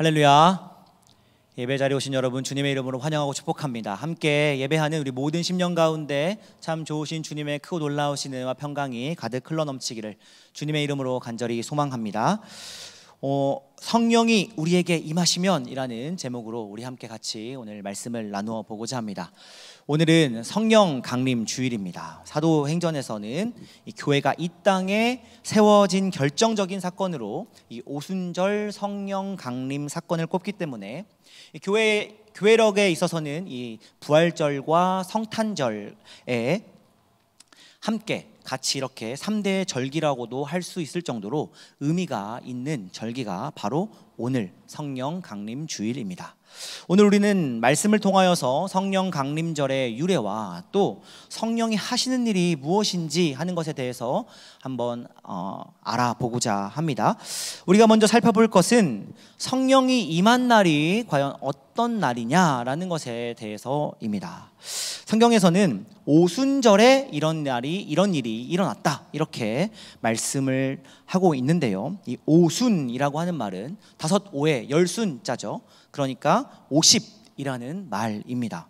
할렐루야. 예배 자리에 오신 여러분 주님의 이름으로 환영하고 축복합니다. 함께 예배하는 우리 모든 심령 가운데 참 좋으신 주님의 크고 놀라우신 은혜와 평강이 가득 흘러넘치기를 주님의 이름으로 간절히 소망합니다. 성령이 우리에게 임하시면 이라는 제목으로 우리 함께 같이 오늘 말씀을 나누어 보고자 합니다. 오늘은 성령 강림 주일입니다. 사도행전에서는 이 교회가 이 땅에 세워진 결정적인 사건으로 이 오순절 성령 강림 사건을 꼽기 때문에 이 교회력에 있어서는 이 부활절과 성탄절에 함께 같이 이렇게 3대 절기라고도 할 수 있을 정도로 의미가 있는 절기가 바로 오늘 성령 강림 주일입니다. 오늘 우리는 말씀을 통하여서 성령 강림절의 유래와 또 성령이 하시는 일이 무엇인지 하는 것에 대해서 한번 알아보고자 합니다. 우리가 먼저 살펴볼 것은 성령이 임한 날이 과연 어떤 날이냐라는 것에 대해서입니다. 성경에서는 오순절에 이런 일이 일어났다 이렇게 말씀을 하고 있는데요. 이 오순이라고 하는 말은 5, 5에 열순자죠. 그러니까 50이라는 말입니다.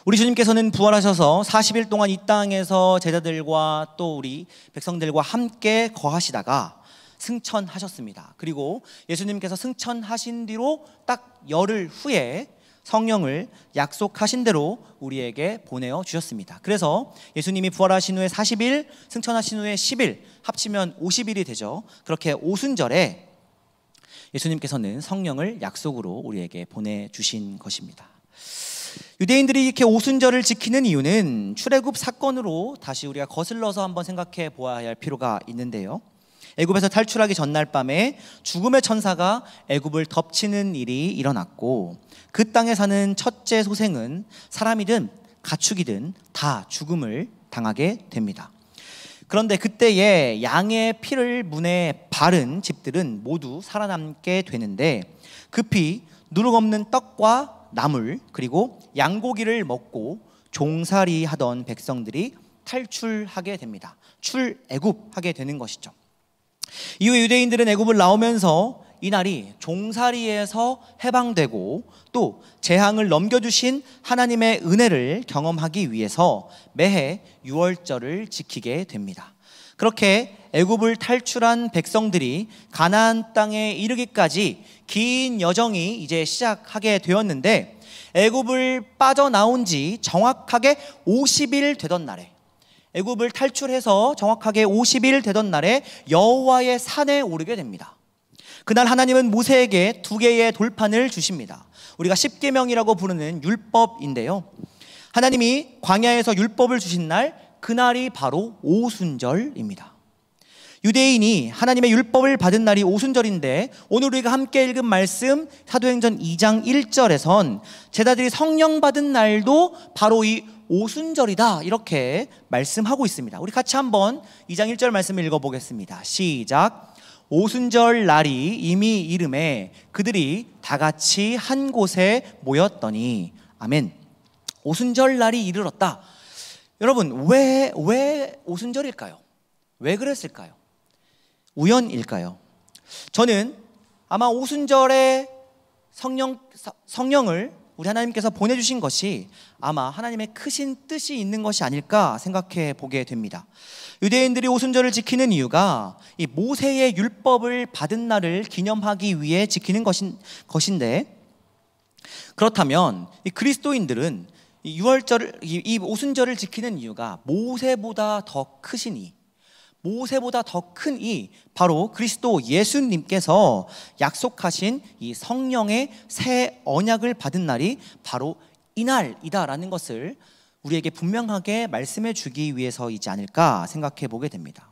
우리 주님께서는 부활하셔서 40일 동안 이 땅에서 제자들과 또 우리 백성들과 함께 거하시다가 승천하셨습니다. 그리고 예수님께서 승천하신 뒤로 딱 열흘 후에 성령을 약속하신 대로 우리에게 보내어 주셨습니다. 그래서 예수님이 부활하신 후에 40일, 승천하신 후에 10일, 합치면 50일이 되죠. 그렇게 오순절에 예수님께서는 성령을 약속으로 우리에게 보내주신 것입니다. 유대인들이 이렇게 오순절을 지키는 이유는 출애굽 사건으로 다시 우리가 거슬러서 한번 생각해 보아야 할 필요가 있는데요. 애굽에서 탈출하기 전날 밤에 죽음의 천사가 애굽을 덮치는 일이 일어났고 그 땅에 사는 첫째 소생은 사람이든 가축이든 다 죽음을 당하게 됩니다. 그런데 그때에 양의 피를 문에 바른 집들은 모두 살아남게 되는데 급히 누룩 없는 떡과 나물 그리고 양고기를 먹고 종살이 하던 백성들이 탈출하게 됩니다. 출애굽하게 되는 것이죠. 이후에 유대인들은 애굽을 나오면서 이날이 종살이에서 해방되고 또 재앙을 넘겨주신 하나님의 은혜를 경험하기 위해서 매해 유월절을 지키게 됩니다. 그렇게 애굽을 탈출한 백성들이 가나안 땅에 이르기까지 긴 여정이 이제 시작하게 되었는데 애굽을 빠져나온 지 정확하게 50일 되던 날에 애굽을 탈출해서 정확하게 50일 되던 날에 여호와의 산에 오르게 됩니다. 그날 하나님은 모세에게 2개의 돌판을 주십니다. 우리가 십계명이라고 부르는 율법인데요. 하나님이 광야에서 율법을 주신 날, 그날이 바로 오순절입니다. 유대인이 하나님의 율법을 받은 날이 오순절인데 오늘 우리가 함께 읽은 말씀 사도행전 2장 1절에선 제자들이 성령 받은 날도 바로 이 오순절이다 이렇게 말씀하고 있습니다. 우리 같이 한번 2장 1절 말씀을 읽어보겠습니다. 시작. 오순절 날이 이미 이름에 그들이 다 같이 한 곳에 모였더니 아멘. 오순절 날이 이르렀다. 여러분 왜 오순절일까요? 왜 그랬을까요? 우연일까요? 저는 아마 오순절에 성령을 우리 하나님께서 보내주신 것이 아마 하나님의 크신 뜻이 있는 것이 아닐까 생각해 보게 됩니다. 유대인들이 오순절을 지키는 이유가 이 모세의 율법을 받은 날을 기념하기 위해 지키는 것인데 그렇다면 이 그리스도인들은 이 오순절을 지키는 이유가 모세보다 더 크시니 모세보다 더 큰 이 바로 그리스도 예수님께서 약속하신 이 성령의 새 언약을 받은 날이 바로 이날이다라는 것을 우리에게 분명하게 말씀해 주기 위해서이지 않을까 생각해 보게 됩니다.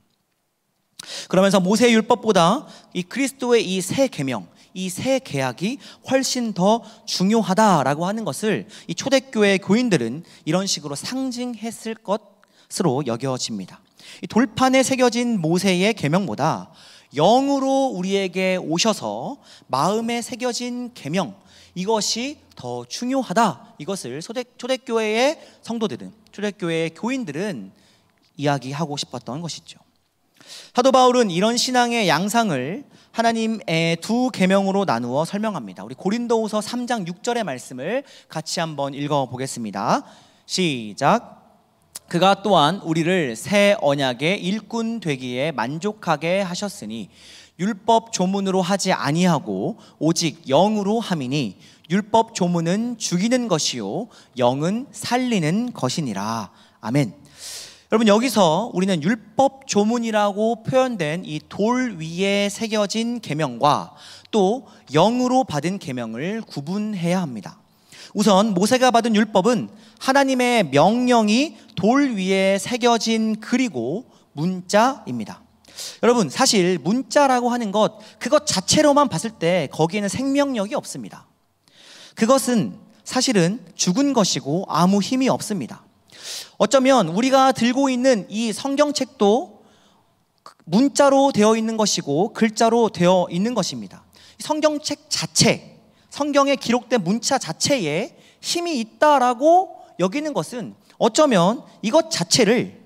그러면서 모세의 율법보다 이 그리스도의 이 새 계명, 이 새 계약이 훨씬 더 중요하다라고 하는 것을 이 초대교회 교인들은 이런 식으로 상징했을 것으로 여겨집니다. 이 돌판에 새겨진 모세의 계명보다 영으로 우리에게 오셔서 마음에 새겨진 계명 이것이 더 중요하다. 이것을 초대교회의 성도들은 초대교회의 교인들은 이야기하고 싶었던 것이죠. 사도 바울은 이런 신앙의 양상을 하나님의 두 계명으로 나누어 설명합니다. 우리 고린도후서 3장 6절의 말씀을 같이 한번 읽어보겠습니다. 시작. 그가 또한 우리를 새 언약의 일꾼 되기에 만족하게 하셨으니 율법 조문으로 하지 아니하고 오직 영으로 함이니 율법 조문은 죽이는 것이요 영은 살리는 것이니라. 아멘. 여러분, 여기서 우리는 율법 조문이라고 표현된 이 돌 위에 새겨진 계명과 또 영으로 받은 계명을 구분해야 합니다. 우선 모세가 받은 율법은 하나님의 명령이 돌 위에 새겨진 글이고 문자입니다. 여러분, 사실 문자라고 하는 그것 자체로만 봤을 때 거기에는 생명력이 없습니다. 그것은 사실은 죽은 것이고 아무 힘이 없습니다. 어쩌면 우리가 들고 있는 이 성경책도 문자로 되어 있는 것이고 글자로 되어 있는 것입니다. 성경책 자체, 성경에 기록된 문자 자체에 힘이 있다라고 여기는 것은 어쩌면 이것 자체를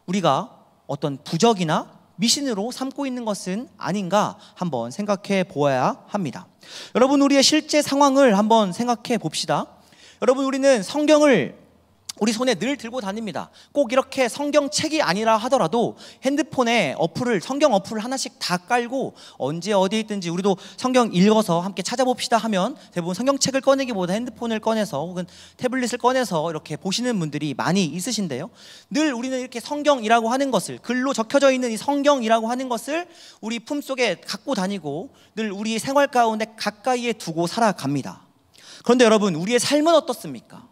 우리가 어떤 부적이나 미신으로 삼고 있는 것은 아닌가 한번 생각해 보아야 합니다. 여러분, 우리의 실제 상황을 한번 생각해 봅시다. 여러분, 우리는 성경을 우리 손에 늘 들고 다닙니다. 꼭 이렇게 성경책이 아니라 하더라도 핸드폰에 성경 어플을 하나씩 다 깔고 언제 어디에 있든지 우리도 성경 읽어서 함께 찾아봅시다 하면 대부분 성경책을 꺼내기보다 핸드폰을 꺼내서 혹은 태블릿을 꺼내서 이렇게 보시는 분들이 많이 있으신데요, 늘 우리는 이렇게 성경이라고 하는 것을, 글로 적혀져 있는 이 성경이라고 하는 것을 우리 품속에 갖고 다니고 늘 우리 생활 가운데 가까이에 두고 살아갑니다. 그런데 여러분, 우리의 삶은 어떻습니까?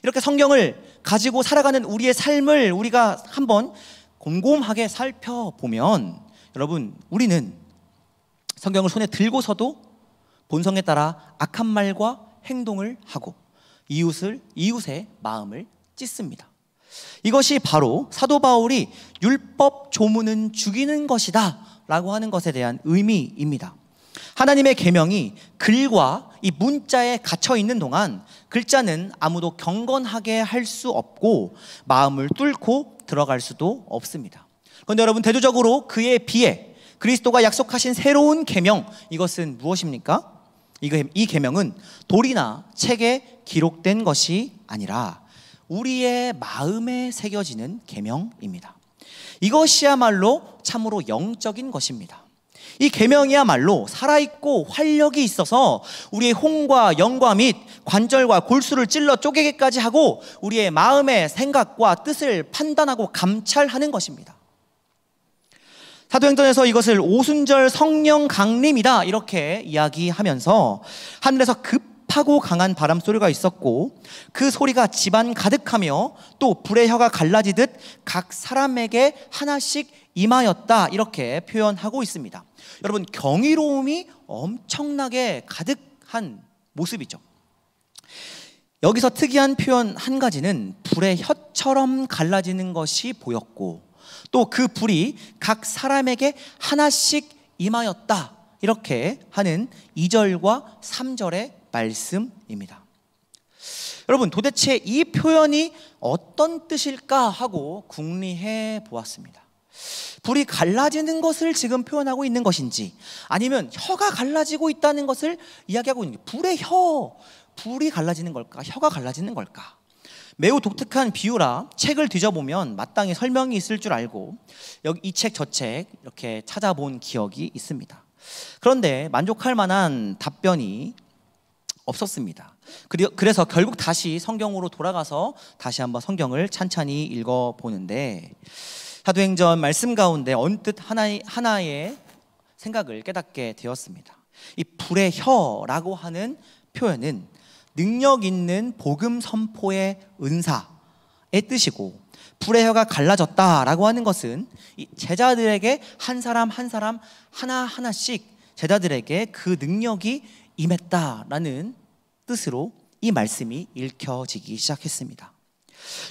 이렇게 성경을 가지고 살아가는 우리의 삶을 우리가 한번 곰곰하게 살펴보면, 여러분, 우리는 성경을 손에 들고서도 본성에 따라 악한 말과 행동을 하고 이웃의 마음을 찢습니다. 이것이 바로 사도 바울이 율법 조문은 죽이는 것이다 라고 하는 것에 대한 의미입니다. 하나님의 계명이 글과 이 문자에 갇혀 있는 동안 글자는 아무도 경건하게 할 수 없고 마음을 뚫고 들어갈 수도 없습니다. 그런데 여러분, 대조적으로 그에 비해 그리스도가 약속하신 새로운 계명, 이것은 무엇입니까? 이 계명은 돌이나 책에 기록된 것이 아니라 우리의 마음에 새겨지는 계명입니다. 이것이야말로 참으로 영적인 것입니다. 이 계명이야말로 살아있고 활력이 있어서 우리의 혼과 영과 및 관절과 골수를 찔러 쪼개기까지 하고 우리의 마음의 생각과 뜻을 판단하고 감찰하는 것입니다. 사도행전에서 이것을 오순절 성령 강림이다 이렇게 이야기하면서 하늘에서 급하고 강한 바람 소리가 있었고 그 소리가 집안 가득하며 또 불의 혀가 갈라지듯 각 사람에게 하나씩 임하였다 이렇게 표현하고 있습니다. 여러분, 경이로움이 엄청나게 가득한 모습이죠. 여기서 특이한 표현 한 가지는 불의 혀처럼 갈라지는 것이 보였고 또 그 불이 각 사람에게 하나씩 임하였다 이렇게 하는 2절과 3절의 말씀입니다. 여러분, 도대체 이 표현이 어떤 뜻일까 하고 궁리해 보았습니다. 불이 갈라지는 것을 지금 표현하고 있는 것인지 아니면 혀가 갈라지고 있다는 것을 이야기하고 있는 불의 불이 갈라지는 걸까? 혀가 갈라지는 걸까? 매우 독특한 비유라 책을 뒤져보면 마땅히 설명이 있을 줄 알고 여기 이 책 저 책 이렇게 찾아본 기억이 있습니다. 그런데 만족할 만한 답변이 없었습니다. 그래서 결국 다시 성경으로 돌아가서 다시 한번 성경을 찬찬히 읽어보는데 사도행전 말씀 가운데 언뜻 하나의 생각을 깨닫게 되었습니다. 이 불의 혀라고 하는 표현은 능력 있는 복음 선포의 은사의 뜻이고 불의 혀가 갈라졌다라고 하는 것은 이 제자들에게 한 사람 한 사람 하나하나씩 제자들에게 그 능력이 임했다라는 뜻으로 이 말씀이 읽혀지기 시작했습니다.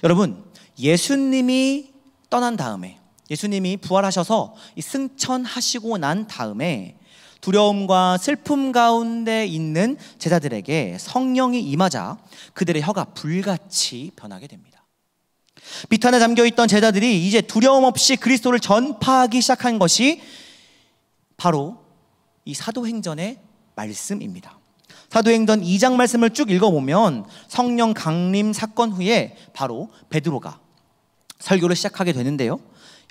여러분, 예수님이 떠난 다음에, 예수님이 부활하셔서 승천하시고 난 다음에 두려움과 슬픔 가운데 있는 제자들에게 성령이 임하자 그들의 혀가 불같이 변하게 됩니다. 비탄에 잠겨있던 제자들이 이제 두려움 없이 그리스도를 전파하기 시작한 것이 바로 이 사도행전의 말씀입니다. 사도행전 2장 말씀을 쭉 읽어보면 성령 강림 사건 후에 바로 베드로가 설교를 시작하게 되는데요,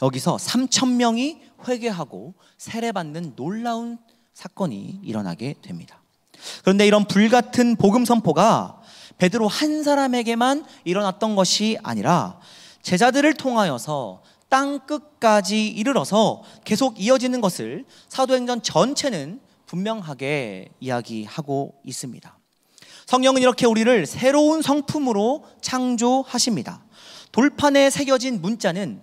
여기서 3,000명이 회개하고 세례받는 놀라운 사건이 일어나게 됩니다. 그런데 이런 불같은 복음 선포가 베드로 한 사람에게만 일어났던 것이 아니라 제자들을 통하여서 땅 끝까지 이르러서 계속 이어지는 것을 사도행전 전체는 분명하게 이야기하고 있습니다. 성령은 이렇게 우리를 새로운 성품으로 창조하십니다. 돌판에 새겨진 문자는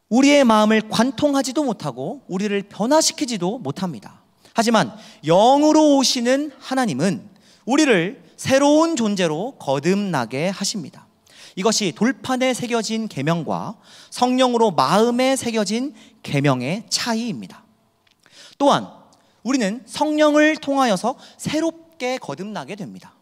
우리의 마음을 관통하지도 못하고 우리를 변화시키지도 못합니다. 하지만 영으로 오시는 하나님은 우리를 새로운 존재로 거듭나게 하십니다. 이것이 돌판에 새겨진 계명과 성령으로 마음에 새겨진 계명의 차이입니다. 또한 우리는 성령을 통하여서 새롭게 거듭나게 됩니다.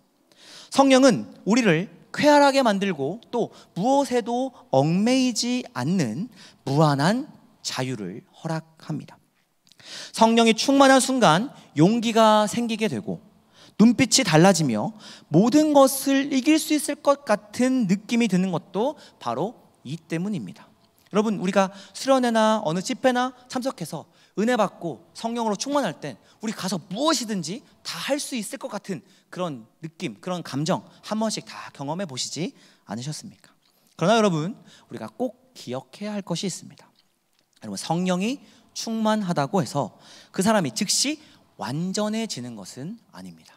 성령은 우리를 쾌활하게 만들고 또 무엇에도 얽매이지 않는 무한한 자유를 허락합니다. 성령이 충만한 순간 용기가 생기게 되고 눈빛이 달라지며 모든 것을 이길 수 있을 것 같은 느낌이 드는 것도 바로 이 때문입니다. 여러분, 우리가 수련회나 어느 집회나 참석해서 은혜 받고 성령으로 충만할 땐 우리 가서 무엇이든지 다 할 수 있을 것 같은 그런 느낌, 그런 감정 한 번씩 다 경험해 보시지 않으셨습니까? 그러나 여러분, 우리가 꼭 기억해야 할 것이 있습니다. 여러분, 성령이 충만하다고 해서 그 사람이 즉시 완전해지는 것은 아닙니다.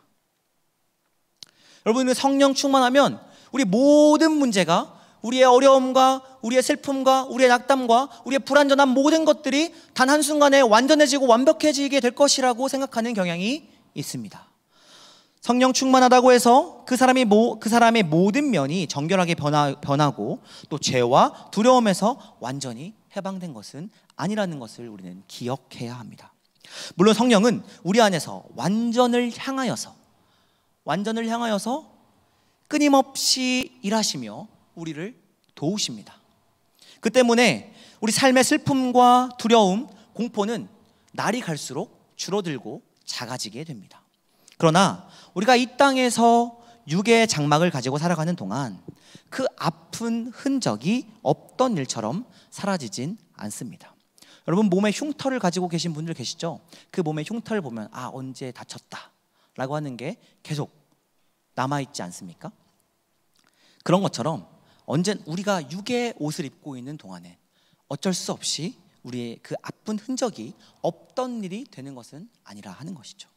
여러분, 성령 충만하면 우리 모든 문제가, 우리의 어려움과 우리의 슬픔과 우리의 낙담과 우리의 불완전한 모든 것들이 단 한순간에 완전해지고 완벽해지게 될 것이라고 생각하는 경향이 있습니다. 성령 충만하다고 해서 그 사람의 모든 면이 정결하게 변하고 또 죄와 두려움에서 완전히 해방된 것은 아니라는 것을 우리는 기억해야 합니다. 물론 성령은 우리 안에서 완전을 향하여서 끊임없이 일하시며 우리를 도우십니다. 그 때문에 우리 삶의 슬픔과 두려움, 공포는 날이 갈수록 줄어들고 작아지게 됩니다. 그러나 우리가 이 땅에서 육의 장막을 가지고 살아가는 동안 그 아픈 흔적이 없던 일처럼 사라지진 않습니다. 여러분, 몸에 흉터를 가지고 계신 분들 계시죠? 그 몸에 흉터를 보면 언제 다쳤다 라고 하는 게 계속 남아있지 않습니까? 그런 것처럼 언젠 우리가 육의 옷을 입고 있는 동안에 어쩔 수 없이 우리의 그 아픈 흔적이 없던 일이 되는 것은 아니라 하는 것이죠.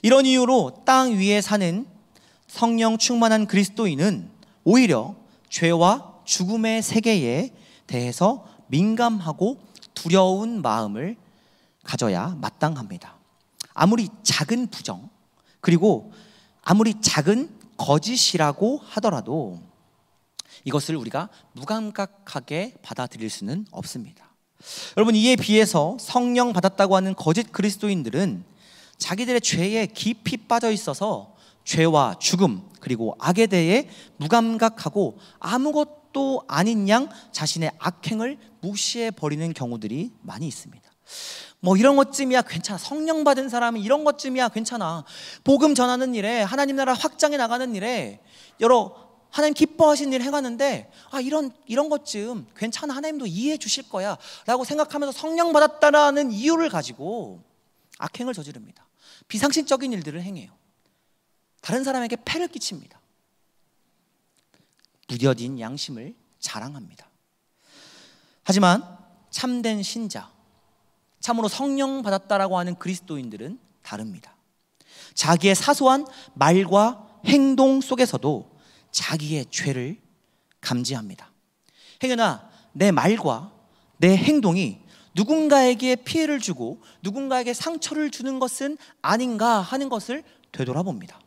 이런 이유로 땅 위에 사는 성령 충만한 그리스도인은 오히려 죄와 죽음의 세계에 대해서 민감하고 두려운 마음을 가져야 마땅합니다. 아무리 작은 부정, 그리고 아무리 작은 거짓이라고 하더라도 이것을 우리가 무감각하게 받아들일 수는 없습니다. 여러분, 이에 비해서 성령 받았다고 하는 거짓 그리스도인들은 자기들의 죄에 깊이 빠져 있어서 죄와 죽음 그리고 악에 대해 무감각하고 아무것도 아닌 양 자신의 악행을 무시해 버리는 경우들이 많이 있습니다. 이런 것쯤이야 괜찮아, 성령 받은 사람은 이런 것쯤이야 괜찮아, 복음 전하는 일에, 하나님 나라 확장해 나가는 일에 여러 하나님 기뻐하시는 일 행하는데 이런 것쯤 괜찮아, 하나님도 이해해 주실 거야 라고 생각하면서 성령 받았다라는 이유를 가지고 악행을 저지릅니다. 비상식적인 일들을 행해요. 다른 사람에게 폐를 끼칩니다. 무뎌진 양심을 자랑합니다. 하지만 참된 신자, 참으로 성령 받았다라고 하는 그리스도인들은 다릅니다. 자기의 사소한 말과 행동 속에서도 자기의 죄를 감지합니다. 행여나 내 말과 내 행동이 누군가에게 피해를 주고 누군가에게 상처를 주는 것은 아닌가 하는 것을 되돌아봅니다.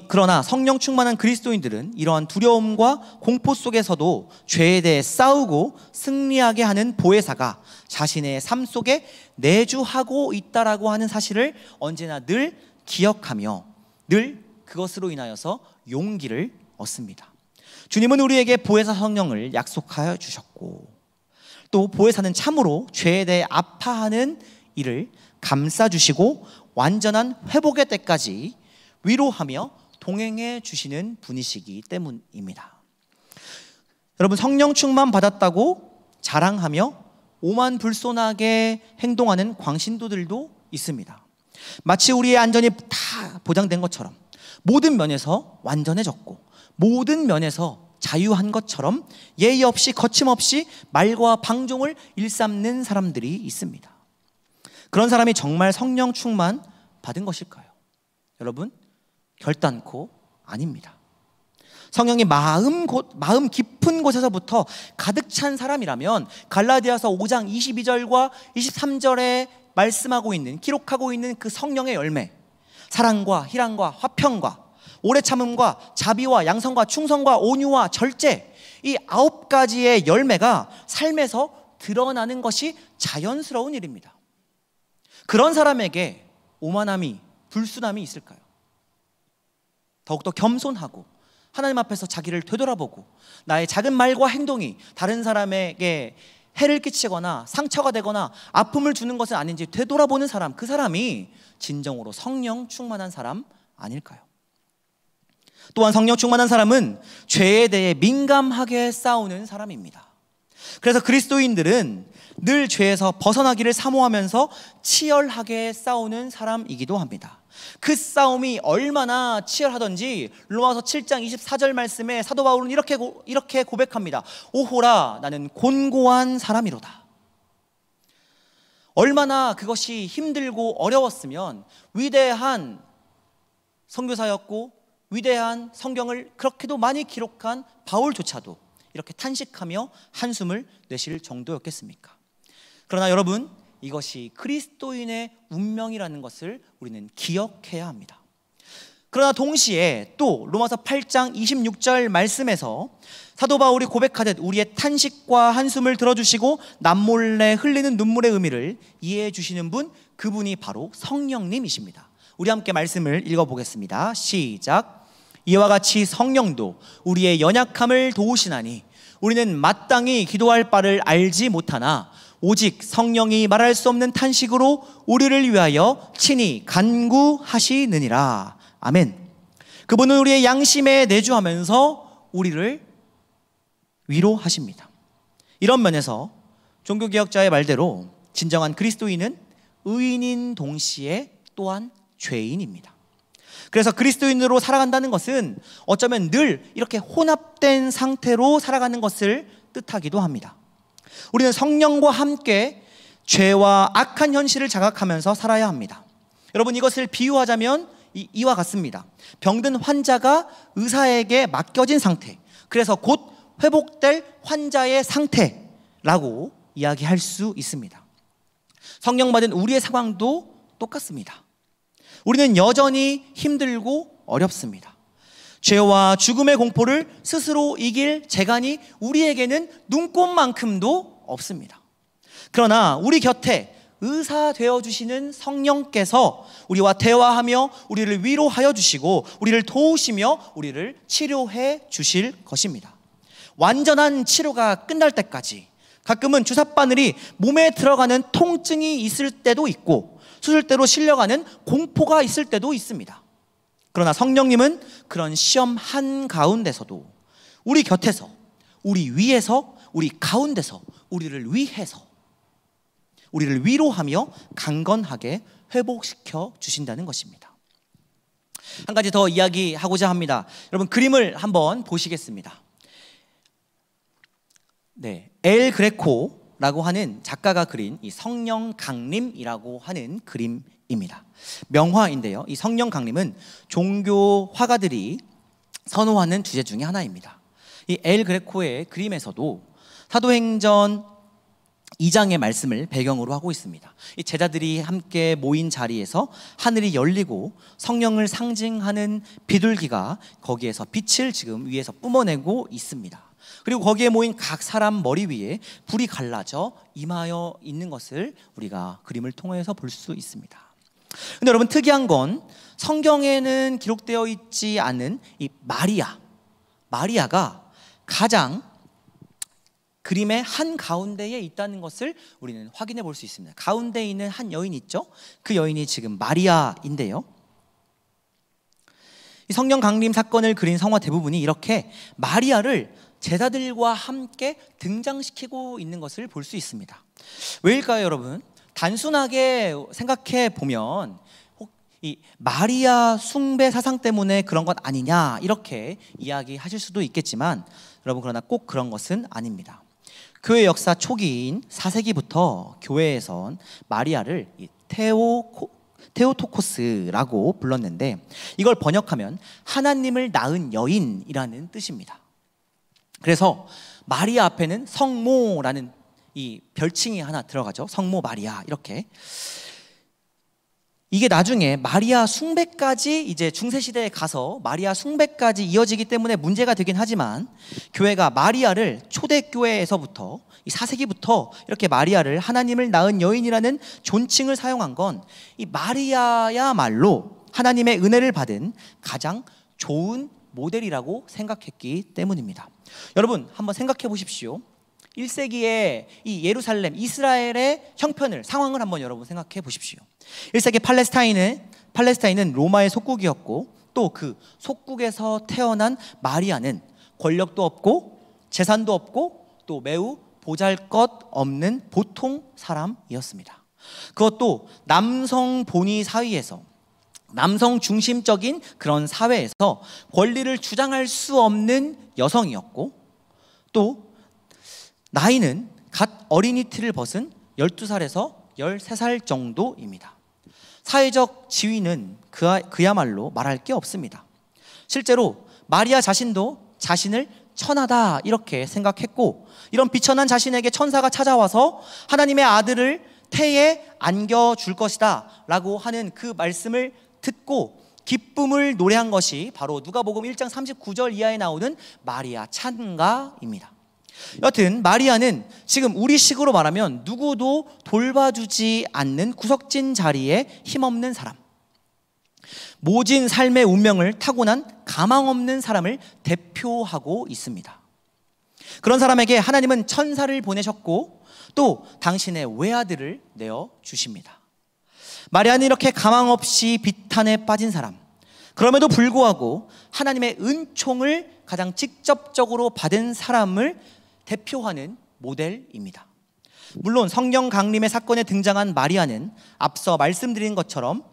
그러나 성령 충만한 그리스도인들은 이러한 두려움과 공포 속에서도 죄에 대해 싸우고 승리하게 하는 보혜사가 자신의 삶 속에 내주하고 있다라고 하는 사실을 언제나 늘 기억하며 늘 그것으로 인하여서 용기를 얻습니다. 주님은 우리에게 보혜사 성령을 약속하여 주셨고 또 보혜사는 참으로 죄에 대해 아파하는 이를 감싸주시고 완전한 회복의 때까지 위로하며 동행해 주시는 분이시기 때문입니다. 여러분, 성령 충만 받았다고 자랑하며 오만불손하게 행동하는 광신도들도 있습니다. 마치 우리의 안전이 다 보장된 것처럼 모든 면에서 완전해졌고 모든 면에서 자유한 것처럼 예의 없이 거침없이 말과 방종을 일삼는 사람들이 있습니다. 그런 사람이 정말 성령 충만 받은 것일까요? 여러분, 결단코 아닙니다. 성령이 마음 깊은 곳에서부터 가득 찬 사람이라면 갈라디아서 5장 22절과 23절에 말씀하고 있는, 기록하고 있는 그 성령의 열매, 사랑과 희랑과 화평과 오래 참음과 자비와 양선과 충성과 온유와 절제, 이 9가지의 열매가 삶에서 드러나는 것이 자연스러운 일입니다. 그런 사람에게 오만함이, 불순함이 있을까요? 더욱더 겸손하고 하나님 앞에서 자기를 되돌아보고 나의 작은 말과 행동이 다른 사람에게 해를 끼치거나 상처가 되거나 아픔을 주는 것은 아닌지 되돌아보는 사람, 그 사람이 진정으로 성령 충만한 사람 아닐까요? 또한 성령 충만한 사람은 죄에 대해 민감하게 싸우는 사람입니다. 그래서 그리스도인들은 늘 죄에서 벗어나기를 사모하면서 치열하게 싸우는 사람이기도 합니다. 그 싸움이 얼마나 치열하던지 로마서 7장 24절 말씀에 사도 바울은 이렇게 고백합니다. 오호라, 나는 곤고한 사람이로다. 얼마나 그것이 힘들고 어려웠으면 위대한 선교사였고 위대한 성경을 그렇게도 많이 기록한 바울조차도 이렇게 탄식하며 한숨을 내쉴 정도였겠습니까? 그러나 여러분, 이것이 그리스도인의 운명이라는 것을 우리는 기억해야 합니다. 그러나 동시에 또 로마서 8장 26절 말씀에서 사도 바울이 고백하듯 우리의 탄식과 한숨을 들어주시고 남몰래 흘리는 눈물의 의미를 이해해 주시는 분, 그분이 바로 성령님이십니다. 우리 함께 말씀을 읽어보겠습니다. 시작. 이와 같이 성령도 우리의 연약함을 도우시나니 우리는 마땅히 기도할 바를 알지 못하나 오직 성령이 말할 수 없는 탄식으로 우리를 위하여 친히 간구하시느니라. 아멘. 그분은 우리의 양심에 내주하면서 우리를 위로하십니다. 이런 면에서 종교개혁자의 말대로 진정한 그리스도인은 의인인 동시에 또한 죄인입니다. 그래서 그리스도인으로 살아간다는 것은 어쩌면 늘 이렇게 혼합된 상태로 살아가는 것을 뜻하기도 합니다. 우리는 성령과 함께 죄와 악한 현실을 자각하면서 살아야 합니다. 여러분, 이것을 비유하자면 이와 같습니다. 병든 환자가 의사에게 맡겨진 상태, 그래서 곧 회복될 환자의 상태라고 이야기할 수 있습니다. 성령 받은 우리의 상황도 똑같습니다. 우리는 여전히 힘들고 어렵습니다. 죄와 죽음의 공포를 스스로 이길 재간이 우리에게는 눈꼽만큼도 없습니다. 그러나 우리 곁에 의사 되어주시는 성령께서 우리와 대화하며 우리를 위로하여 주시고 우리를 도우시며 우리를 치료해 주실 것입니다. 완전한 치료가 끝날 때까지 가끔은 주사바늘이 몸에 들어가는 통증이 있을 때도 있고 수술대로 실려가는 공포가 있을 때도 있습니다. 그러나 성령님은 그런 시험 한가운데서도 우리 곁에서, 우리 위에서, 우리 가운데서 우리를 위해서 우리를 위로하며 강건하게 회복시켜 주신다는 것입니다. 한 가지 더 이야기하고자 합니다. 여러분, 그림을 한번 보시겠습니다. 엘 그레코라고 하는 작가가 그린 이 성령 강림이라고 하는 그림입니다. 명화인데요, 이 성령 강림은 종교 화가들이 선호하는 주제 중에 하나입니다. 이 엘 그레코의 그림에서도 사도행전 2장의 말씀을 배경으로 하고 있습니다. 이 제자들이 함께 모인 자리에서 하늘이 열리고 성령을 상징하는 비둘기가 거기에서 빛을 지금 위에서 뿜어내고 있습니다. 그리고 거기에 모인 각 사람 머리 위에 불이 갈라져 임하여 있는 것을 우리가 그림을 통해서 볼 수 있습니다. 근데 여러분, 특이한 건 성경에는 기록되어 있지 않은 이 마리아가 가장 그림의 한 가운데에 있다는 것을 우리는 확인해 볼 수 있습니다. 가운데에 있는 한 여인이 있죠. 그 여인이 지금 마리아인데요, 이 성령 강림 사건을 그린 성화 대부분이 이렇게 마리아를 제자들과 함께 등장시키고 있는 것을 볼 수 있습니다. 왜일까요, 여러분? 단순하게 생각해 보면 이 마리아 숭배 사상 때문에 그런 것 아니냐 이렇게 이야기하실 수도 있겠지만, 여러분, 그러나 꼭 그런 것은 아닙니다. 교회 역사 초기인 4세기부터 교회에선 마리아를 테오토코스라고 불렀는데, 이걸 번역하면 하나님을 낳은 여인이라는 뜻입니다. 그래서 마리아 앞에는 성모라는 이 별칭이 하나 들어가죠. 성모 마리아, 이렇게. 이게 나중에 마리아 숭배까지, 이제 중세시대에 가서 마리아 숭배까지 이어지기 때문에 문제가 되긴 하지만, 교회가 마리아를 초대교회에서부터 이 4세기부터 이렇게 마리아를 하나님을 낳은 여인이라는 존칭을 사용한 건 이 마리아야말로 하나님의 은혜를 받은 가장 좋은 모델이라고 생각했기 때문입니다. 여러분, 한번 생각해 보십시오. 1세기의 이 예루살렘, 이스라엘의 형편을, 상황을 한번 여러분 생각해 보십시오. 1세기 팔레스타인은 로마의 속국이었고, 또 그 속국에서 태어난 마리아는 권력도 없고 재산도 없고 또 매우 보잘것없는 보통 사람이었습니다. 그것도 남성 본위 사회에서, 남성 중심적인 그런 사회에서 권리를 주장할 수 없는 여성이었고, 또 나이는 갓 어린이티를 벗은 12살에서 13살 정도입니다. 사회적 지위는 그야말로 말할 게 없습니다. 실제로 마리아 자신도 자신을 천하다 이렇게 생각했고, 이런 비천한 자신에게 천사가 찾아와서 하나님의 아들을 태에 안겨줄 것이다 라고 하는 그 말씀을 듣고 기쁨을 노래한 것이 바로 누가복음 1장 39절 이하에 나오는 마리아 찬가입니다. 여튼 마리아는 지금 우리식으로 말하면 누구도 돌봐주지 않는 구석진 자리에 힘없는 사람, 모진 삶의 운명을 타고난 가망 없는 사람을 대표하고 있습니다. 그런 사람에게 하나님은 천사를 보내셨고 또 당신의 외아들을 내어주십니다. 마리아는 이렇게 가망 없이 비탄에 빠진 사람, 그럼에도 불구하고 하나님의 은총을 가장 직접적으로 받은 사람을 대표하는 모델입니다. 물론 성령 강림의 사건에 등장한 마리아는 앞서 말씀드린 것처럼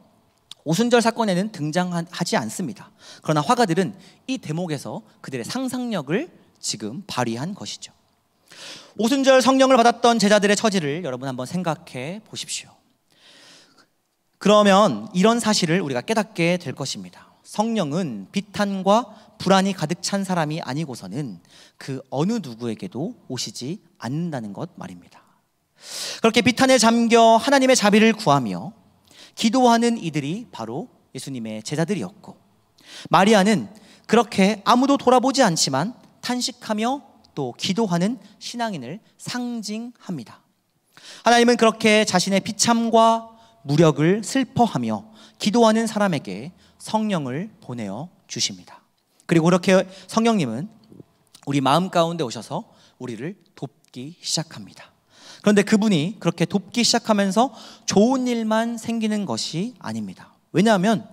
오순절 사건에는 등장하지 않습니다. 그러나 화가들은 이 대목에서 그들의 상상력을 지금 발휘한 것이죠. 오순절 성령을 받았던 제자들의 처지를 여러분 한번 생각해 보십시오. 그러면 이런 사실을 우리가 깨닫게 될 것입니다. 성령은 비탄과 불안이 가득 찬 사람이 아니고서는 그 어느 누구에게도 오시지 않는다는 것 말입니다. 그렇게 비탄에 잠겨 하나님의 자비를 구하며 기도하는 이들이 바로 예수님의 제자들이었고, 마리아는 그렇게 아무도 돌아보지 않지만 탄식하며 또 기도하는 신앙인을 상징합니다. 하나님은 그렇게 자신의 비참과 무력을 슬퍼하며 기도하는 사람에게 성령을 보내어 주십니다. 그리고 그렇게 성령님은 우리 마음 가운데 오셔서 우리를 돕기 시작합니다. 그런데 그분이 그렇게 돕기 시작하면서 좋은 일만 생기는 것이 아닙니다. 왜냐하면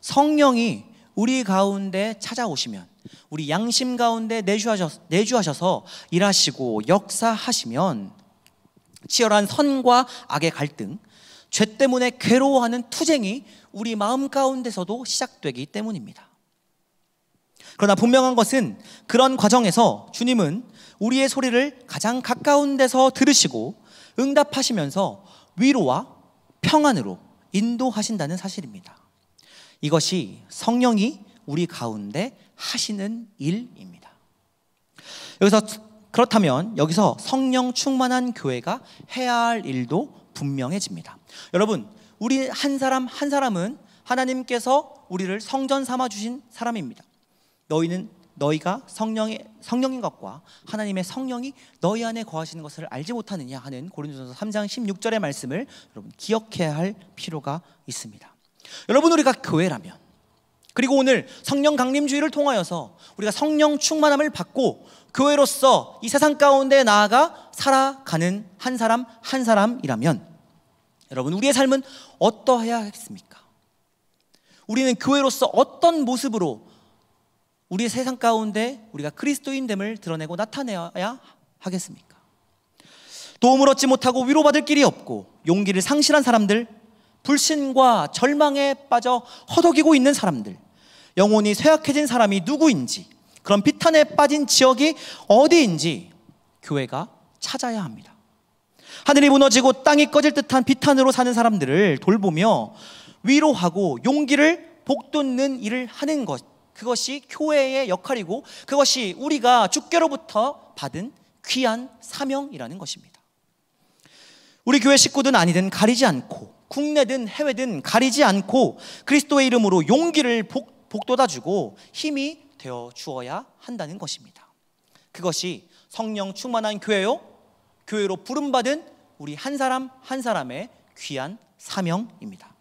성령이 우리 가운데 찾아오시면, 우리 양심 가운데 내주하셔서 일하시고 역사하시면 치열한 선과 악의 갈등, 죄 때문에 괴로워하는 투쟁이 우리 마음 가운데서도 시작되기 때문입니다. 그러나 분명한 것은 그런 과정에서 주님은 우리의 소리를 가장 가까운 데서 들으시고 응답하시면서 위로와 평안으로 인도하신다는 사실입니다. 이것이 성령이 우리 가운데 하시는 일입니다. 그렇다면 여기서 성령 충만한 교회가 해야 할 일도 분명해집니다. 여러분, 우리 한 사람 한 사람은 하나님께서 우리를 성전 삼아 주신 사람입니다. 너희가 성령인 것과 하나님의 성령이 너희 안에 거하시는 것을 알지 못하느냐 하는 고린도전서 3장 16절의 말씀을 여러분 기억해야 할 필요가 있습니다. 여러분, 우리가 교회라면, 그리고 오늘 성령 강림주의를 통하여서 우리가 성령 충만함을 받고 교회로서 이 세상 가운데 나아가 살아가는 한 사람 한 사람이라면 여러분, 우리의 삶은 어떠해야 하겠습니까? 우리는 교회로서 어떤 모습으로 우리의 세상 가운데 우리가 그리스도인됨을 드러내고 나타내야 하겠습니까? 도움을 얻지 못하고 위로받을 길이 없고 용기를 상실한 사람들, 불신과 절망에 빠져 허덕이고 있는 사람들, 영혼이 쇠약해진 사람이 누구인지, 그런 비탄에 빠진 지역이 어디인지 교회가 찾아야 합니다. 하늘이 무너지고 땅이 꺼질 듯한 비탄으로 사는 사람들을 돌보며 위로하고 용기를 북돋는 일을 하는 것, 그것이 교회의 역할이고 그것이 우리가 주께로부터 받은 귀한 사명이라는 것입니다. 우리 교회 식구든 아니든 가리지 않고, 국내든 해외든 가리지 않고 그리스도의 이름으로 용기를 북돋아주고 힘이 되어 주어야 한다는 것입니다. 그것이 성령 충만한 교회요, 교회로 부름받은 우리 한 사람 한 사람의 귀한 사명입니다.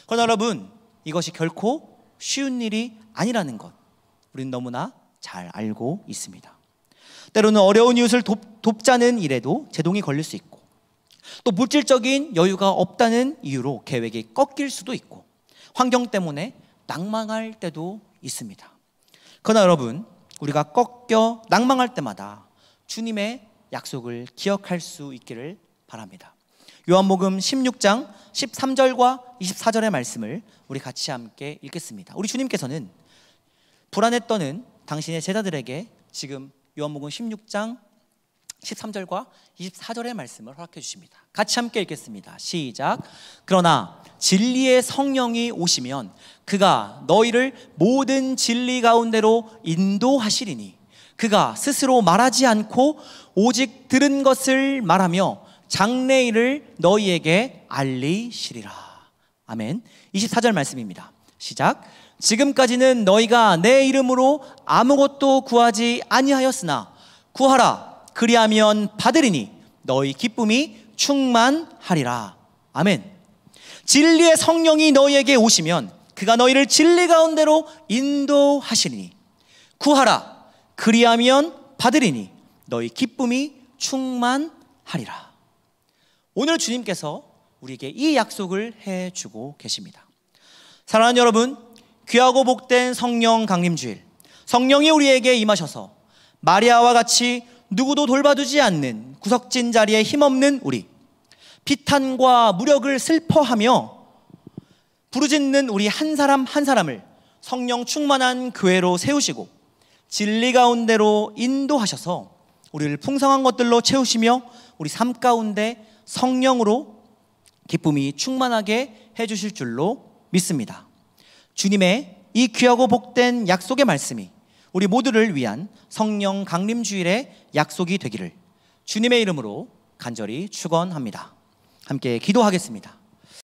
그러나 여러분, 이것이 결코 쉬운 일이 아니라는 것 우리는 너무나 잘 알고 있습니다. 때로는 어려운 이웃을 돕자는 일에도 제동이 걸릴 수 있고, 또 물질적인 여유가 없다는 이유로 계획이 꺾일 수도 있고, 환경 때문에 낭망할 때도 있습니다. 그러나 여러분, 우리가 꺾여 낭망할 때마다 주님의 약속을 기억할 수 있기를 바랍니다. 요한복음 16장 13절과 24절의 말씀을 우리 같이 함께 읽겠습니다. 우리 주님께서는 불안에 떠는 당신의 제자들에게 지금 요한복음 16장 13절과 24절의 말씀을 허락해 주십니다. 같이 함께 읽겠습니다. 시작. 그러나 진리의 성령이 오시면 그가 너희를 모든 진리 가운데로 인도하시리니 그가 스스로 말하지 않고 오직 들은 것을 말하며 장래일을 너희에게 알리시리라. 아멘. 24절 말씀입니다. 시작. 지금까지는 너희가 내 이름으로 아무것도 구하지 아니하였으나 구하라, 그리하면 받으리니 너희 기쁨이 충만하리라. 아멘. 진리의 성령이 너희에게 오시면 그가 너희를 진리 가운데로 인도하시리니 구하라, 그리하면 받으리니 너희 기쁨이 충만하리라. 오늘 주님께서 우리에게 이 약속을 해주고 계십니다. 사랑하는 여러분, 귀하고 복된 성령 강림주일, 성령이 우리에게 임하셔서 마리아와 같이 누구도 돌봐주지 않는 구석진 자리에 힘없는 우리, 비탄과 무력을 슬퍼하며 부르짖는 우리 한 사람 한 사람을 성령 충만한 교회로 세우시고 진리 가운데로 인도하셔서 우리를 풍성한 것들로 채우시며 우리 삶 가운데 성령으로 기쁨이 충만하게 해주실 줄로 믿습니다. 주님의 이 귀하고 복된 약속의 말씀이 우리 모두를 위한 성령 강림주일의 약속이 되기를 주님의 이름으로 간절히 축원합니다. 함께 기도하겠습니다.